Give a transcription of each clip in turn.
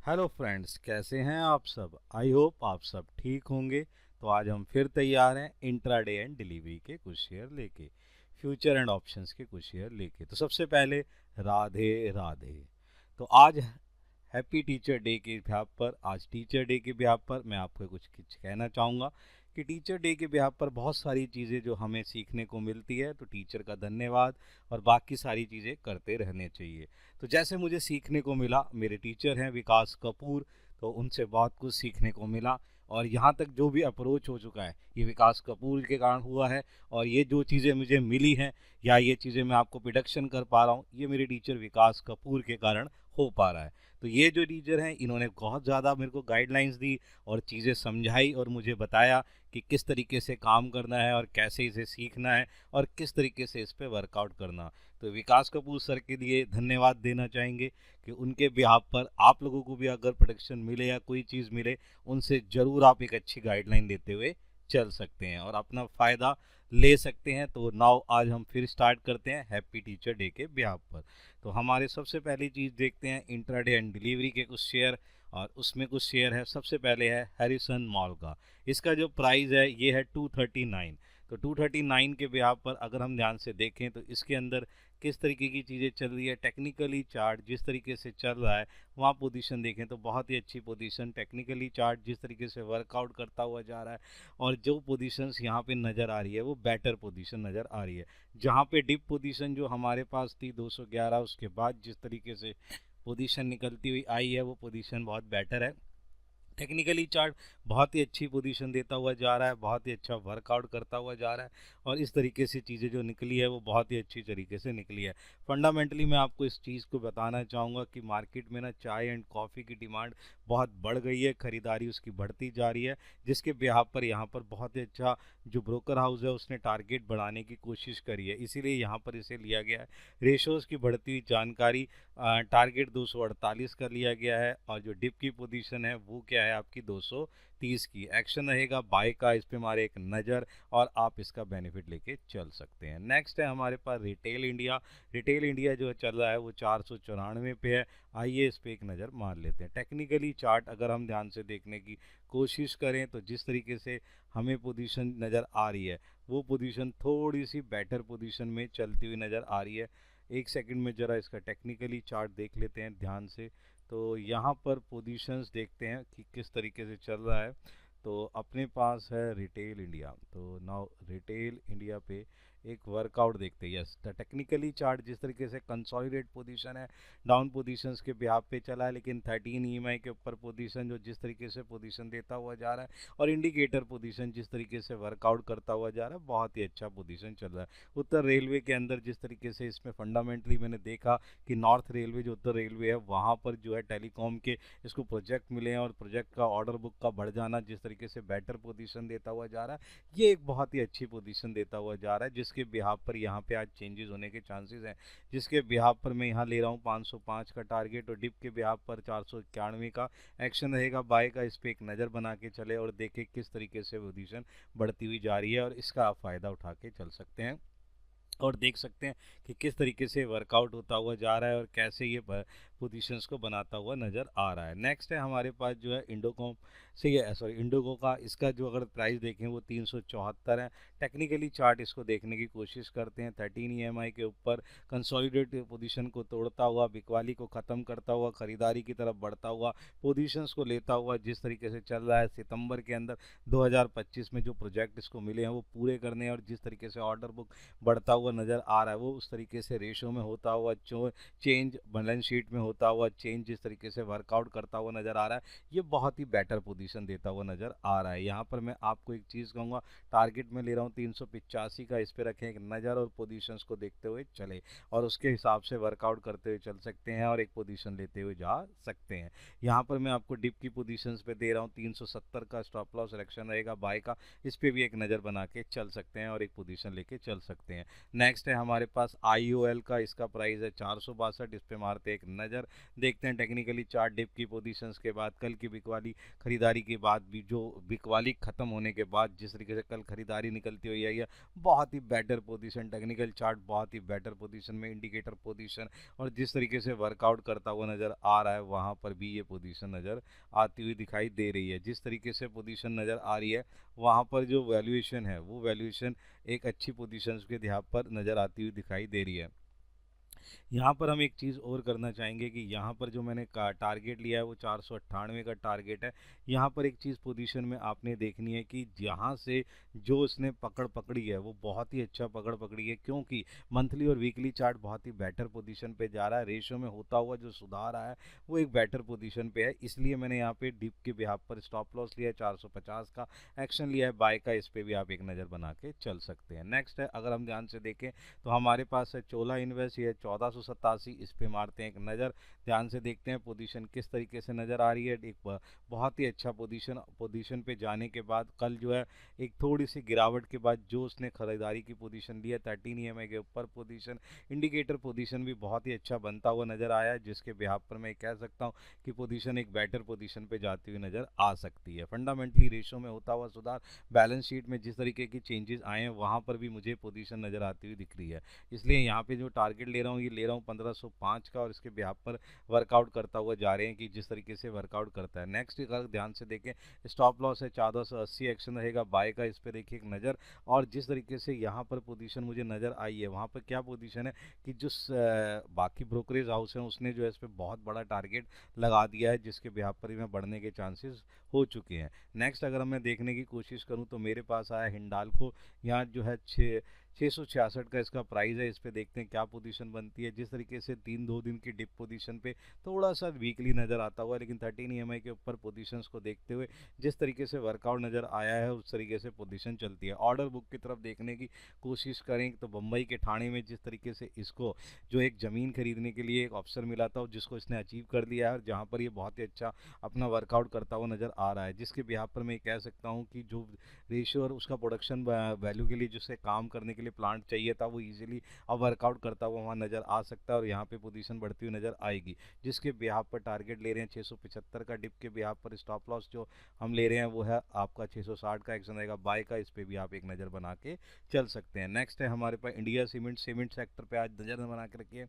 Hello friends, कैसे हैं आप सब। आई होप आप सब ठीक होंगे। तो आज हम फिर तैयार हैं इंट्राडे एंड डिलीवरी के कुछ शेयर लेके, फ्यूचर एंड ऑप्शंस के कुछ शेयर लेके। तो सबसे पहले राधे राधे। तो आज हैप्पी टीचर डे के बिहाफ पर, आज टीचर डे के बिहाफ पर मैं आपको कुछ कहना चाहूँगा कि टीचर डे के बिहाफ पर बहुत सारी चीज़ें जो हमें सीखने को मिलती है, तो टीचर का धन्यवाद और बाकी सारी चीज़ें करते रहने चाहिए। तो जैसे मुझे सीखने को मिला, मेरे टीचर हैं विकास कपूर, तो उनसे बहुत कुछ सीखने को मिला। और यहाँ तक जो भी अप्रोच हो चुका है ये विकास कपूर के कारण हुआ है। और ये जो चीज़ें मुझे मिली हैं या ये चीज़ें मैं आपको प्रोडक्शन कर पा रहा हूँ, ये मेरे टीचर विकास कपूर के कारण हो पा रहा है। तो ये जो टीचर हैं इन्होंने बहुत ज़्यादा मेरे को गाइडलाइंस दी और चीज़ें समझाई और मुझे बताया कि किस तरीके से काम करना है और कैसे इसे सीखना है और किस तरीके से इस पर वर्कआउट करना। तो विकास कपूर सर के लिए धन्यवाद देना चाहेंगे कि उनके बिहाफ पर आप लोगों को भी अगर प्रोडक्शन मिले या कोई चीज़ मिले, उनसे ज़रूर आप एक अच्छी गाइडलाइन देते हुए चल सकते हैं और अपना फ़ायदा ले सकते हैं। तो नाउ आज हम फिर स्टार्ट करते हैं हैप्पी टीचर डे के बिहाफ पर। तो हमारे सबसे पहली चीज़ देखते हैं इंट्राडे एंड डिलीवरी के कुछ शेयर, और उसमें कुछ शेयर है। सबसे पहले है हैरिसन मॉल का। इसका जो प्राइस है ये है 239। तो 239 के बिहाफ पर अगर हम ध्यान से देखें तो इसके अंदर किस तरीके की चीज़ें चल रही है, टेक्निकली चार्ट जिस तरीके से चल रहा है, वहाँ पोजीशन देखें तो बहुत ही अच्छी पोजीशन। टेक्निकली चार्ट जिस तरीके से वर्कआउट करता हुआ जा रहा है और जो पोजीशंस यहाँ पे नज़र आ रही है वो बेटर पोजीशन नज़र आ रही है। जहाँ पे डिप पोजीशन जो हमारे पास थी 211, उसके बाद जिस तरीके से पोजीशन निकलती हुई आई है वो पोजीशन बहुत बेटर है। टेक्निकली चार्ट बहुत ही अच्छी पोजीशन देता हुआ जा रहा है, बहुत ही अच्छा वर्कआउट करता हुआ जा रहा है और इस तरीके से चीज़ें जो निकली है वो बहुत ही अच्छी तरीके से निकली है। फंडामेंटली मैं आपको इस चीज़ को बताना चाहूँगा कि मार्केट में ना चाय एंड कॉफ़ी की डिमांड बहुत बढ़ गई है, ख़रीदारी उसकी बढ़ती जा रही है, जिसके बिहाफ पर यहाँ पर बहुत ही अच्छा जो ब्रोकर हाउस है उसने टारगेट बढ़ाने की कोशिश करी है, इसीलिए यहाँ पर इसे लिया गया है। रेशोज़ की बढ़ती हुई जानकारी, टारगेट 248 कर लिया गया है और जो डिप की पोजीशन है वो क्या है आपकी 230 की। एक्शन रहेगा बाय का, इस पे हमारे एक नज़र और आप इसका बेनिफिट लेके चल सकते हैं। नेक्स्ट है हमारे पास रिटेल इंडिया। रिटेल इंडिया जो चल रहा है वो 494 पे है। आइए इस पे एक नज़र मार लेते हैं। टेक्निकली चार्ट अगर हम ध्यान से देखने की कोशिश करें तो जिस तरीके से हमें पोजीशन नज़र आ रही है वो पोजीशन थोड़ी सी बेटर पोजीशन में चलती हुई नज़र आ रही है। एक सेकंड में ज़रा इसका टेक्निकली चार्ट देख लेते हैं ध्यान से। तो यहाँ पर पोजीशंस देखते हैं कि किस तरीके से चल रहा है। तो अपने पास है रिटेल इंडिया, तो नाउ रिटेल इंडिया पे एक वर्कआउट देखते हैं। यस, द टेक्निकली चार्ट जिस तरीके से कंसोलिडेट पोजीशन है, डाउन पोजीशंस के बिहाफ पे चला है, लेकिन 13 ईएमआई के ऊपर पोजीशन जो जिस तरीके से पोजीशन देता हुआ जा रहा है और इंडिकेटर पोजीशन जिस तरीके से वर्कआउट करता हुआ जा रहा है, बहुत ही अच्छा पोजीशन चल रहा है। उत्तर रेलवे के अंदर जिस तरीके से इसमें फंडामेंटली मैंने देखा कि नॉर्थ रेलवे जो उत्तर रेलवे है वहाँ पर जो है टेलीकॉम के इसको प्रोजेक्ट मिले हैं और प्रोजेक्ट का ऑर्डर बुक का बढ़ जाना जिस तरीके से बेटर पोजीशन देता हुआ जा रहा है, ये एक बहुत ही अच्छी पोजीशन देता हुआ जा रहा है, जिसके बिहाफ पर यहाँ पे आज चेंजेस होने के चांसेस हैं। जिसके बिहाफ पर मैं यहाँ ले रहा हूँ 505 का टारगेट और डिप के बिहाफ पर 491 का। एक्शन रहेगा बाय का, इस पर एक नज़र बना के चले और देखें किस तरीके से पोजीशन बढ़ती हुई जा रही है और इसका आप फ़ायदा उठा के चल सकते हैं और देख सकते हैं कि किस तरीके से वर्कआउट होता हुआ जा रहा है और कैसे ये पोजीशंस को बनाता हुआ नज़र आ रहा है। नेक्स्ट है हमारे पास जो है इंडोकॉम से, ये सॉरी इंडोको का। इसका जो अगर प्राइस देखें वो 374 है। टेक्निकली चार्ट इसको देखने की कोशिश करते हैं। 13 ईएमआई के ऊपर कंसोलिडेट पोजीशन को तोड़ता हुआ, बिकवाली को ख़त्म करता हुआ, ख़रीदारी की तरफ बढ़ता हुआ, पोजीशंस को लेता हुआ जिस तरीके से चल रहा है। सितंबर के अंदर 2025 में जो प्रोजेक्ट इसको मिले हैं वो पूरे करने हैं और जिस तरीके से ऑर्डर बुक बढ़ता हुआ नज़र आ रहा है वो उस तरीके से रेशो में होता हुआ चेंज, बैलेंस शीट में होता हुआ चेंज जिस तरीके से वर्कआउट करता हुआ नज़र आ रहा है, ये बहुत ही बेटर पोजीशन देता हुआ नज़र आ रहा है। यहाँ पर मैं आपको एक चीज़ कहूँगा, टारगेट में ले रहा हूँ 385 का, इस पर रखें एक नज़र और पोजीशंस को देखते हुए चले और उसके हिसाब से वर्कआउट करते हुए चल सकते हैं और एक पोजीशन लेते हुए जा सकते हैं। यहाँ पर मैं आपको डिप की पोजीशंस पे दे रहा हूँ 370 का स्टॉप लॉस सिलेक्शन रहेगा बाय का, इस पर भी एक नज़र बना के चल सकते हैं और एक पोजीशन लेके चल सकते हैं। नेक्स्ट है हमारे पास IOL का। इसका प्राइस है 462, इस पे मारते एक नज़र नज़र देखते हैं टेक्निकली चार्ट डिप की पोजीशंस के बाद, कल की बिकवाली खरीदारी के बाद भी, जो बिकवाली ख़त्म होने के बाद जिस तरीके से कल खरीदारी निकलती हुई आई है, बहुत ही बेटर पोजीशन, टेक्निकल चार्ट बहुत ही बेटर पोजीशन में, इंडिकेटर पोजीशन, और जिस तरीके से वर्कआउट करता हुआ नज़र आ रहा है वहाँ पर भी ये पोजीशन नज़र आती हुई दिखाई दे रही है। जिस तरीके से पोजीशन नज़र आ रही है वहाँ पर जो वैल्यूएशन है वो वैल्यूएशन एक अच्छी पोजीशंस के यहाँ पर नज़र आती हुई दिखाई दे रही है। यहाँ पर हम एक चीज़ और करना चाहेंगे कि यहाँ पर जो मैंने टारगेट लिया है वो 498 का टारगेट है। यहाँ पर एक चीज़ पोजीशन में आपने देखनी है कि यहाँ से जो उसने पकड़ पकड़ी है वो बहुत ही अच्छा पकड़ पकड़ी है, क्योंकि मंथली और वीकली चार्ट बहुत ही बेटर पोजीशन पे जा रहा है, रेशो में होता हुआ जो सुधार आया है वो एक बेटर पोजीशन पे है। इसलिए मैंने यहाँ पे डिप के बिहाफ पर स्टॉप लॉस लिया है, 450 का एक्शन लिया है बाय का, इस पर भी आप एक नज़र बना के चल सकते हैं। नेक्स्ट है, अगर हम ध्यान से देखें तो हमारे पास है चोला इन्वेस्ट, ये 1487, इस पे मारते हैं एक नज़र, ध्यान से देखते हैं पोजीशन किस तरीके से नज़र आ रही है। एक बहुत ही अच्छा पोजीशन पे जाने के बाद कल जो है एक थोड़ी सी गिरावट के बाद जो उसने खरीदारी की पोजीशन ली है 13 EMI के ऊपर पोजीशन, इंडिकेटर पोजीशन भी बहुत ही अच्छा बनता हुआ नज़र आया है, जिसके बिहाफ पर मैं कह सकता हूँ कि पोजीशन एक बेटर पोजीशन पे जाती हुई नज़र आ सकती है। फंडामेंटली रेशो में होता हुआ सुधार, बैलेंस शीट में जिस तरीके की चेंजेस आए हैं वहाँ पर भी मुझे पोजीशन नज़र आती हुई दिख रही है। इसलिए यहाँ पे जो टारगेट ले रहा हूँ ये ले रहा हूँ 1505 का, और इसके बिहाफ पर वर्कआउट करता हुआ जा रहे हैं कि जिस तरीके से वर्कआउट करता है। नेक्स्ट अगर ध्यान से देखें स्टॉप लॉस है 1480, एक्शन रहेगा बाय का, इस पर देखिए एक नज़र। और जिस तरीके से यहाँ पर पोजीशन मुझे नज़र आई है वहाँ पर क्या पोजीशन है कि जो बाकी ब्रोकरेज हाउस हैं उसने जो है इस पर बहुत बड़ा टारगेट लगा दिया है, जिसके बिहाफ पर मैं बढ़ने के चांसेस हो चुके हैं। नेक्स्ट अगर मैं देखने की कोशिश करूं तो मेरे पास आया हिंडाल्को, यहाँ जो है 666 का इसका प्राइस है, इस पे देखते हैं क्या पोजीशन बनती है। जिस तरीके से 2 दिन की डिप पोजीशन पे थोड़ा सा वीकली नज़र आता हुआ, लेकिन 13 EMI के ऊपर पोजीशंस को देखते हुए जिस तरीके से वर्कआउट नज़र आया है उस तरीके से पोजीशन चलती है। ऑर्डर बुक की तरफ देखने की कोशिश करें तो बम्बई के ठाणे में जिस तरीके से इसको जो एक ज़मीन खरीदने के लिए एक ऑप्शन मिला था जिसको इसने अचीव कर लिया है, और जहाँ पर ये बहुत ही अच्छा अपना वर्कआउट करता हुआ नज़र आ रहा है, जिसके बिहाफ पर मैं कह सकता हूँ कि जो रेशियो और उसका प्रोडक्शन वैल्यू के लिए जिससे काम करने के लिए प्लांट चाहिए था वो इजीली अब वर्कआउट करता हुआ वहाँ नज़र आ सकता है, और यहाँ पे पोजीशन बढ़ती हुई नज़र आएगी। जिसके बिहाफ पर टारगेट ले रहे हैं 675 का, डिप के बिहाफ पर स्टॉप लॉस जो हम ले रहे हैं वो है आपका 660 का, एक्शन रहेगा बाय का, इस पर भी आप एक नज़र बना के चल सकते हैं। नेक्स्ट है हमारे पास इंडिया सीमेंट, सीमेंट सेक्टर पर आज नज़र बना के रखिए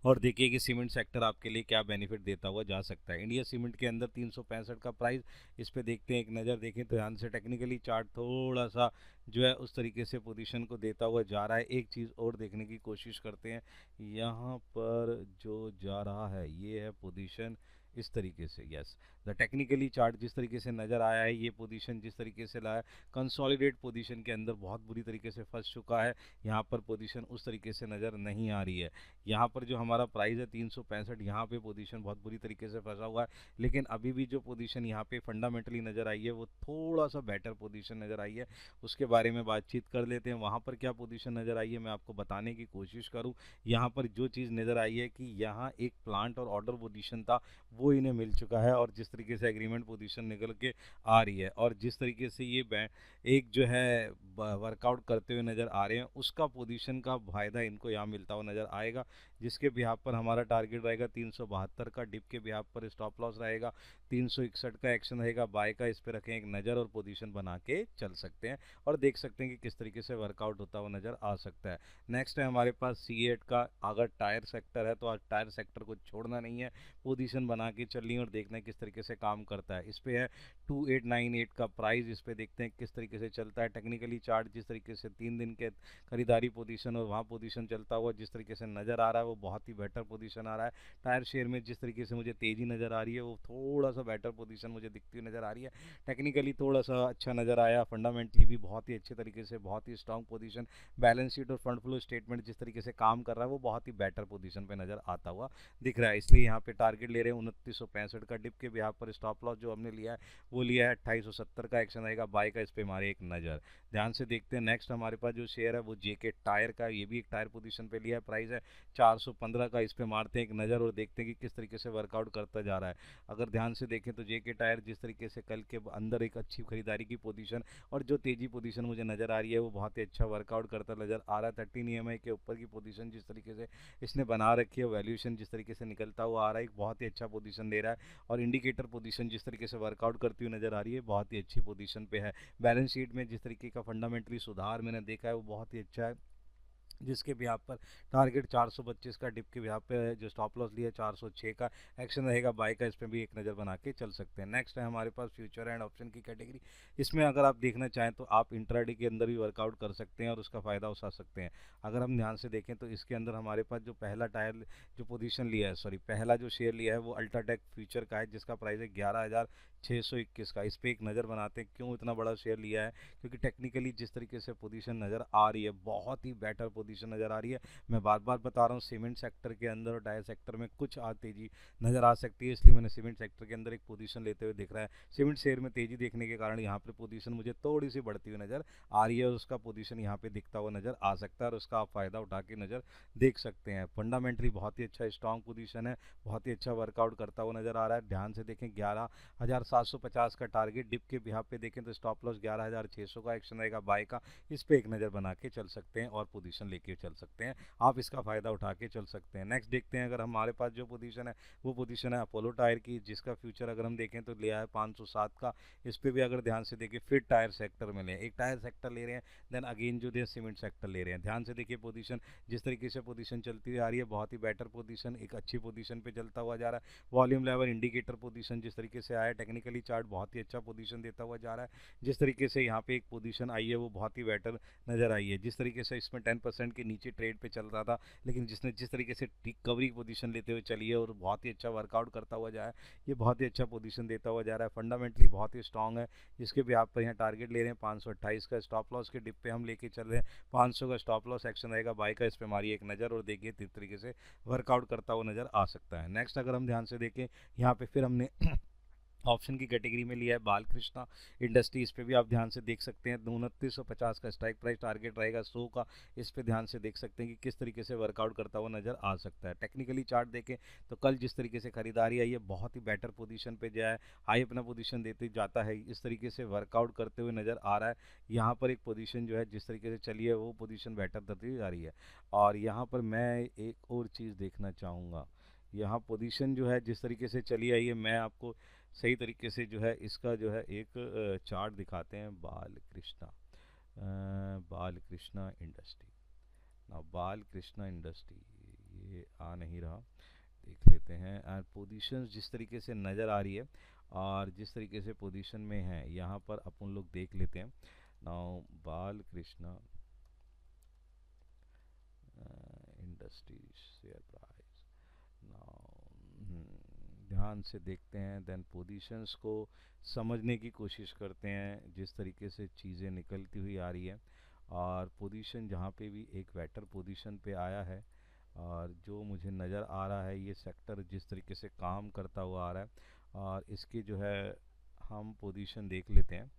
और देखिए कि सीमेंट सेक्टर आपके लिए क्या बेनिफिट देता हुआ जा सकता है। इंडिया सीमेंट के अंदर 365 का प्राइस, इस पे देखते हैं एक नज़र, देखें तो ध्यान से टेक्निकली चार्ट थोड़ा सा जो है उस तरीके से पोजीशन को देता हुआ जा रहा है। एक चीज़ और देखने की कोशिश करते हैं, यहाँ पर जो जा रहा है ये है पोजीशन इस तरीके से, यस द टेक्निकली चार्ट जिस तरीके से नज़र आया है, ये पोजीशन जिस तरीके से लाया कंसोलिडेट पोजीशन के अंदर बहुत बुरी तरीके से फंस चुका है। यहाँ पर पोजीशन उस तरीके से नज़र नहीं आ रही है। यहाँ पर जो हमारा प्राइस है 365, यहाँ पे पोजीशन बहुत बुरी तरीके से फंसा हुआ है, लेकिन अभी भी जो पोजीशन यहाँ पे फंडामेंटली नज़र आई है वो थोड़ा सा बेटर पोजीशन नज़र आई है, उसके बारे में बातचीत कर लेते हैं। वहाँ पर क्या पोजीशन नज़र आई है मैं आपको बताने की कोशिश करूँ। यहाँ पर जो चीज़ नज़र आई है कि यहाँ एक प्लांट और ऑर्डर पोजीशन था वो इन्हें मिल चुका है, और जिस तरीके से एग्रीमेंट पोजीशन निकल के आ रही है, और जिस तरीके से ये एक जो है वर्कआउट करते हुए नज़र आ रहे हैं उसका पोजीशन का फायदा इनको यहाँ मिलता हुआ नज़र आएगा। जिसके बिहाफ पर हमारा टारगेट रहेगा 372 का, डिप के बिहाफ पर स्टॉप लॉस रहेगा 361 का, एक्शन रहेगा बाय का, इस पर रखें एक नज़र और पोजीशन बना के चल सकते हैं और देख सकते हैं कि किस तरीके से वर्कआउट होता हुआ नज़र आ सकता है। नेक्स्ट है हमारे पास C8 का, अगर टायर सेक्टर है तो आज टायर सेक्टर को छोड़ना नहीं है, पोजीशन बना के चलनी और देखना है किस तरीके से काम करता है। इस पे है 2898 का प्राइस, इस पे देखते हैं किस तरीके से चलता है। टेक्निकली चार्ट जिस तरीके से 3 दिन के खरीदारी पोजीशन और वहाँ पोजीशन चलता हुआ जिस तरीके से नज़र आ रहा है वो बहुत ही बेटर पोजीशन आ रहा है। टायर शेयर में जिस तरीके से मुझे तेज़ी नज़र आ रही है वो थोड़ा सा बेटर पोजीशन मुझे दिखती हुई नज़र आ रही है। टेक्निकली थोड़ा सा अच्छा नज़र आया, फंडामेंटली भी बहुत ही अच्छे तरीके से बहुत ही स्ट्रॉन्ग पोजीशन, बैलेंस शीट और फंड फ्लो स्टेटमेंट जिस तरीके से काम कर रहा है वो बहुत ही बेटर पोजीशन पे नज़र आता हुआ दिख रहा है। इसलिए यहाँ पे टारगेट ले रहे हैं 2965 का। डिप के बिहार पर स्टॉप लॉस जो हमने लिया है वो लिया है 2870 का। एक्शन रहेगा बाय का, इस पे हमारे एक नज़र। ध्यान से देखते हैं नेक्स्ट हमारे पास जो शेयर है वो जेके टायर का, ये भी एक टायर पोजीशन पे लिया है, प्राइस है 415 का। इस पे मारते हैं एक नज़र और देखते हैं कि किस तरीके से वर्कआउट करता जा रहा है। अगर ध्यान से देखें तो जेके टायर जिस तरीके से कल के अंदर एक अच्छी खरीदारी की पोजीशन और जो तेजी पोजीशन मुझे नज़र आ रही है वो बहुत ही अच्छा वर्कआउट करता नज़र आ रहा है। 13 EMI के ऊपर की पोजीशन जिस तरीके से इसने बना रखी है, वैल्यूएशन जिस तरीके से निकलता हुआ आ रहा है, एक बहुत ही अच्छा पोजीशन दे रहा है। और इंडिकेटर पोजीशन जिस तरीके से वर्कआउट करती हुई नज़र आ रही है, बहुत ही अच्छी पोजीशन पे है। बैलेंस शीट में जिस तरीके का फंडामेंटली सुधार मैंने देखा है वो बहुत ही अच्छा है, जिसके भी आप पर टारगेट 425 का, डिप के भी आप पे जो स्टॉप लॉस लिया है 406 का। एक्शन रहेगा बाय का, इस पर भी एक नज़र बना के चल सकते हैं। नेक्स्ट है हमारे पास फ्यूचर एंड ऑप्शन की कैटेगरी। इसमें अगर आप देखना चाहें तो आप इंट्राडे के अंदर भी वर्कआउट कर सकते हैं और उसका फ़ायदा उठा सकते हैं। अगर हम ध्यान से देखें तो इसके अंदर हमारे पास जो पहला टायर जो पोजीशन लिया है, सॉरी पहला जो शेयर लिया है वो अल्ट्राटेक फ्यूचर का है, जिसका प्राइस है 11,621 का। इस पर एक नज़र बनाते हैं क्यों इतना बड़ा शेयर लिया है, क्योंकि टेक्निकली जिस तरीके से पोजीशन नज़र आ रही है बहुत ही बेटर पोजीशन नज़र आ रही है। मैं बार बार बता रहा हूँ सीमेंट सेक्टर के अंदर और टायर सेक्टर में कुछ तेजी नज़र आ सकती है, इसलिए मैंने सीमेंट सेक्टर के अंदर एक पोजीशन लेते हुए दिख रहा है। सीमेंट शेयर में तेजी देखने के कारण यहाँ पर पोजीशन मुझे थोड़ी सी बढ़ती हुई नज़र आ रही है और उसका पोजीशन यहाँ पे दिखता हुआ नज़र आ सकता है और उसका आप फ़ायदा उठा के नज़र देख सकते हैं। फंडामेंटली बहुत ही अच्छा स्ट्रॉन्ग पोजीशन है, बहुत ही अच्छा वर्कआउट करता हुआ नज़र आ रहा है। ध्यान से देखें 11,750 का टारगेट, डिप के बिहार पे देखें तो स्टॉप लॉस 11,600 का। एक्शन रहेगा बाय का, इस पे एक नज़र बना के चल सकते हैं और पोजीशन लेके चल सकते हैं, आप इसका फ़ायदा उठा के चल सकते हैं। नेक्स्ट देखते हैं, अगर हमारे पास जो पोजीशन है वो पोजीशन है अपोलो टायर की, जिसका फ्यूचर अगर हम देखें तो लिया है 507 का। इस पर भी अगर ध्यान से देखें फिर टायर सेक्टर में लें, एक टायर सेक्टर ले रहे हैं, देन अगेन जो है सीमेंट सेक्टर ले रहे हैं। ध्यान से देखिए पोजीशन जिस तरीके से पोजीशन चलती आ रही है, बहुत ही बेटर पोजीशन, एक अच्छी पोजीशन पे चलता हुआ जा रहा है। वॉल्यूम लेवल इंडिकेटर पोजीशन जिस तरीके से आया, टेक्निकली चार्ट बहुत ही अच्छा पोजीशन देता हुआ जा रहा है। जिस तरीके से यहाँ पे एक पोजीशन आई है वो बहुत ही बेटर नज़र आई है। जिस तरीके से इसमें 10% के नीचे ट्रेड पे चल रहा था, लेकिन जिस तरीके से रिकवरी पोजीशन लेते हुए चली है और बहुत ही अच्छा वर्कआउट करता हुआ जाए, ये बहुत ही अच्छा पोजीशन देता हुआ जा रहा है। फंडामेंटली बहुत ही स्ट्रॉन्ग है, जिसके भी आप पर यहाँ टारगेट ले रहे हैं 528 का। स्टॉप लॉस के डिप पे हम लेके चल रहे हैं 500 का स्टॉप लॉस। एक्शन रहेगा बाय का, इस पे हमारी एक नज़र और देखिए किस तरीके से वर्कआउट करता हुआ नज़र आ सकता है। नेक्स्ट अगर हम ध्यान से देखें यहाँ पे फिर हमने ऑप्शन की कैटेगरी में लिया है बालकृष्णा इंडस्ट्री। इस पे भी आप ध्यान से देख सकते हैं 2950 का स्ट्राइक प्राइस, टारगेट रहेगा 100 का। इस पे ध्यान से देख सकते हैं कि किस तरीके से वर्कआउट करता हुआ नज़र आ सकता है। टेक्निकली चार्ट देखें तो कल जिस तरीके से खरीदारी आई है बहुत ही बेटर पोजीशन पे जाए, हाई अपना पोजीशन देते जाता है, इस तरीके से वर्कआउट करते हुए नज़र आ रहा है। यहाँ पर एक पोजीशन जो है जिस तरीके से चली है वो पोजीशन बेटर करती जा रही है। और यहाँ पर मैं एक और चीज़ देखना चाहूँगा, यहाँ पोजीशन जो है जिस तरीके से चली आई है, मैं आपको सही तरीके से जो है इसका जो है एक चार्ट दिखाते हैं। बालकृष्णा इंडस्ट्री ना, बालकृष्णा इंडस्ट्री ये आ नहीं रहा, देख लेते हैं। एंड पोजीशंस जिस तरीके से नज़र आ रही है और जिस तरीके से पोजीशन में है यहाँ पर अपन लोग देख लेते हैं। Now Balkrishna industries share price, now ध्यान से देखते हैं, देन पोजीशंस को समझने की कोशिश करते हैं जिस तरीके से चीज़ें निकलती हुई आ रही है। और पोजीशन जहाँ पे भी एक बेटर पोजीशन पे आया है और जो मुझे नज़र आ रहा है ये सेक्टर जिस तरीके से काम करता हुआ आ रहा है, और इसकी जो है हम पोजीशन देख लेते हैं।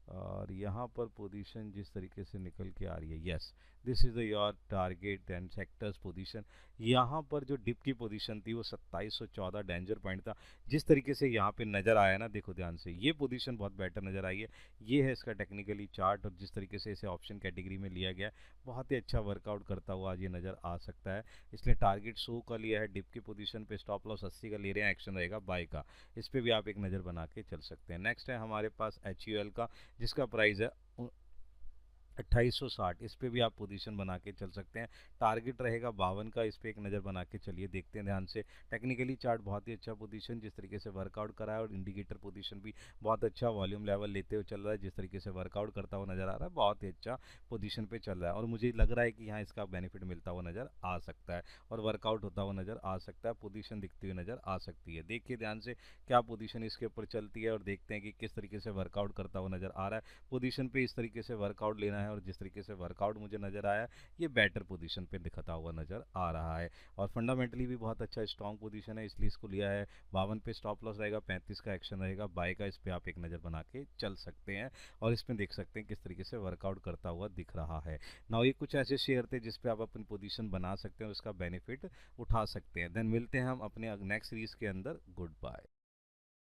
और यहाँ पर पोजीशन जिस तरीके से निकल के आ रही है, yes this is the your target and sectors position. यहाँ पर जो डिप की पोजीशन थी वो 2714 डेंजर पॉइंट था, जिस तरीके से यहाँ पे नज़र आया ना, देखो ध्यान से, ये पोजीशन बहुत बेटर नज़र आई है। ये है इसका टेक्निकली चार्ट और जिस तरीके से इसे ऑप्शन कैटेगरी में लिया गया है बहुत ही अच्छा वर्कआउट करता हुआ आज ये नज़र आ सकता है। इसलिए टारगेट 100 का लिया है, डिप की पोजीशन पे स्टॉप लॉस 80 का ले रहे हैं, एक्शन रहेगा बाय का। इस पर भी आप एक नज़र बना के चल सकते हैं। नेक्स्ट है हमारे पास HUL का, जिसका प्राइस है 2860। इस पे भी आप पोजीशन बना के चल सकते हैं, टारगेट रहेगा 52 का। इस पे एक नज़र बना के चलिए, देखते हैं ध्यान से। टेक्निकली चार्ट बहुत ही अच्छा पोजीशन जिस तरीके से वर्कआउट करा है और इंडिकेटर पोजीशन भी बहुत अच्छा वॉल्यूम लेवल लेते हुए चल रहा है, जिस तरीके से वर्कआउट करता हुआ नज़र आ रहा है बहुत ही अच्छा पोजीशन पे चल रहा है। और मुझे लग रहा है कि यहाँ इसका बेनिफिट मिलता हुआ नज़र आ सकता है और वर्कआउट होता हुआ नज़र आ सकता है, पोजीशन दिखती हुई नज़र आ सकती है। देखिए ध्यान से क्या पोजीशन इसके ऊपर चलती है और देखते हैं कि किस तरीके से वर्कआउट करता हुआ नज़र आ रहा है। पोजीशन पे इस तरीके से वर्कआउट लेना है और जिस तरीके से वर्कआउट मुझे नज़र आया ये बेटर पोजीशन पे दिखता हुआ नज़र आ रहा है। और फंडामेंटली भी बहुत अच्छा स्ट्रॉन्ग पोजीशन है, इसलिए इसको लिया है। 52 पे स्टॉप लॉस रहेगा, 35 का एक्शन रहेगा बाय का, इस पर आप एक नज़र बना के चल सकते हैं और इसमें देख सकते हैं किस तरीके से वर्कआउट करता हुआ दिख रहा है। नाउ ये कुछ ऐसे शेयर थे जिस पे आप अपनी पोजीशन बना सकते हैं और उसका बेनिफिट उठा सकते हैं। देन मिलते हैं हम अपने नेक्स्ट सीरीज के अंदर। Good bye.